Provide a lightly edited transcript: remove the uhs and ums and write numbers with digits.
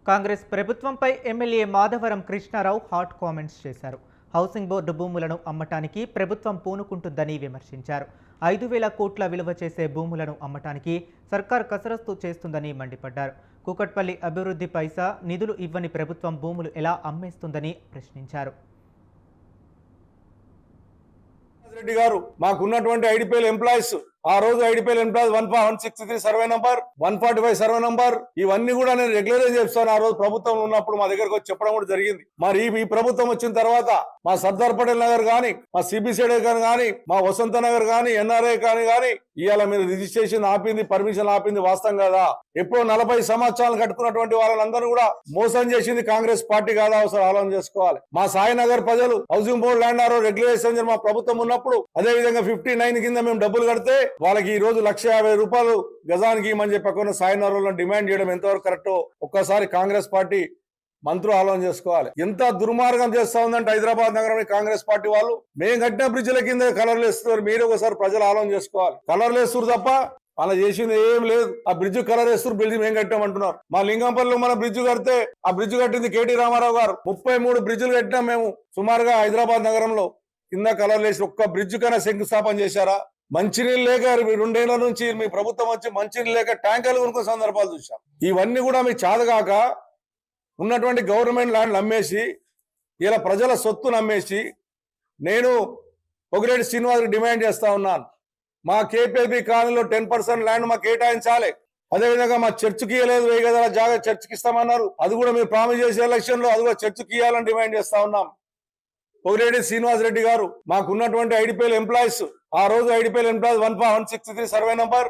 కాంగ్రెస్ ప్రభుత్వంపై MLA Madhavaram Krishnarao hot comments చేశారు. Housing board భూములను అమ్మటానికి ప్రభుత్వం పూనుకుంటుందని విమర్శించారు. 5,000 కోట్ల విలువ చేసే భూములను అమ్మటానికి సర్కార్ కసరత్తు చేస్తుందని మండిపడ్డారు. కూకట్పల్లి అభివృద్ధి పైసా నిధులు ఇవ్వని ప్రభుత్వం భూములు ఎలా అమ్మేస్తుందని ప్రశ్నించారు. రెడ్డి గారు మాకున్నటువంటి ఐడిపిఎల్ ఎంప్లాయీస్ ఆ రోజు IDPL employees 163 survey number 145 survey number ఇవన్నీ కూడా నేను రెగ్యులరైజ్ చేస్తాను. ఆ రోజు ప్రభుత్వం ఉన్నప్పుడు మా దగ్గరకు వచ్చి చెప్పడం కూడా జరిగింది. మరి ఈ ప్రభుత్వం వచ్చిన తర్వాత మా సర్దార్ పటేల్ నగర్ గాని, మా సిబిసిడి గాని, మా వసంత నగర్ గాని, ఎన్ఆర్ఐ కానీ ఇవాళ మీరు రిజిస్ట్రేషన్ ఆపింది, పర్మిషన్ ఆపింది వాస్తవం కదా? ఎప్పుడో 40 సంవత్సరాలు కట్టుకున్నటువంటి వాళ్ళందరూ కూడా మోసం చేసింది కాంగ్రెస్ పార్టీ కాదా? అవసరం ఆలోచన చేసుకోవాలి. మా సాయినగర్ ప్రజలు హౌసింగ్ బోర్డు ల్యాండ్ ఆరో రెగ్యులేషన్ మా ప్రభుత్వం ఉన్నప్పుడు అదే విధంగా 59 కింద మేము డబ్బులు కడితే వాళ్ళకి ఈ రోజు 1,50,000 రూపాయలు గజానికి ఇవ్వమని చెప్పకుండా సాయినగర్లో డిమాండ్ చేయడం ఎంతవరకు కరెక్టో ఒక్కసారి కాంగ్రెస్ పార్టీ మంత్రులు ఆలోచన చేసుకోవాలి. ఎంత దుర్మార్గం చేస్తా ఉందంటే హైదరాబాద్ నగరం కాంగ్రెస్ పార్టీ వాళ్ళు మేము కట్టిన బ్రిడ్జ్ల కింద కలర్లు వేస్తున్నారు. మీరు ఒకసారి ప్రజలు ఆలోచన చేసుకోవాలి. కలర్లు వేస్తున్నారు తప్ప అలా చేసింది ఏం లేదు. ఆ బ్రిడ్జ్ కలర్ వేస్తున్నారు, బ్రిడ్జ్ మేము కట్టామంటున్నారు. మా లింగంపల్లిలో మన బ్రిడ్జ్ కడితే ఆ బ్రిడ్జ్ కట్టింది కేటీ రామారావు గారు. 33 బ్రిడ్జ్లు కట్టినాం మేము సుమారుగా హైదరాబాద్ నగరంలో. కింద కలర్లు వేసి ఒక్క బ్రిడ్జ్ కన్నా శంకుస్థాపన చేశారా? మంచినీళ్ళు లేక 2 ఏళ్ల నుంచి మీ ప్రభుత్వం వచ్చి మంచినీళ్ళు లేక ట్యాంకర్లు కొనుక్కునే సందర్భాలు చూసాం. ఇవన్నీ కూడా మీకు చాదగాక ఉన్నటువంటి గవర్నమెంట్ ల్యాండ్లు అమ్మేసి ఇలా ప్రజల సొత్తును అమ్మేసి నేను పొగిరెడ్డి శ్రీనివాస్కి డిమాండ్ చేస్తా ఉన్నాను. మా కేపీఎల్బీ కాలనీలో 10% ల్యాండ్ మాకు కేటాయించాలి. అదేవిధంగా మా చర్చికి ఇవ్వలేదు, 1000 గజాల జాగా చర్చికి ఇస్తామన్నారు. అది కూడా మీరు ప్రామిస్ చేసే ఎలక్షన్ లో అది కూడా చర్చికి ఇవ్వాలని డిమాండ్ చేస్తా ఉన్నాం. పొగిరెడ్డి శ్రీనివాస్ రెడ్డి గారు మాకున్నటువంటి ఐడిపిఎల్ ఎంప్లాయీస్ ఆ రోజు ఐడిపిఎల్ ఎంప్లాయీస్ 163 సర్వే నంబర్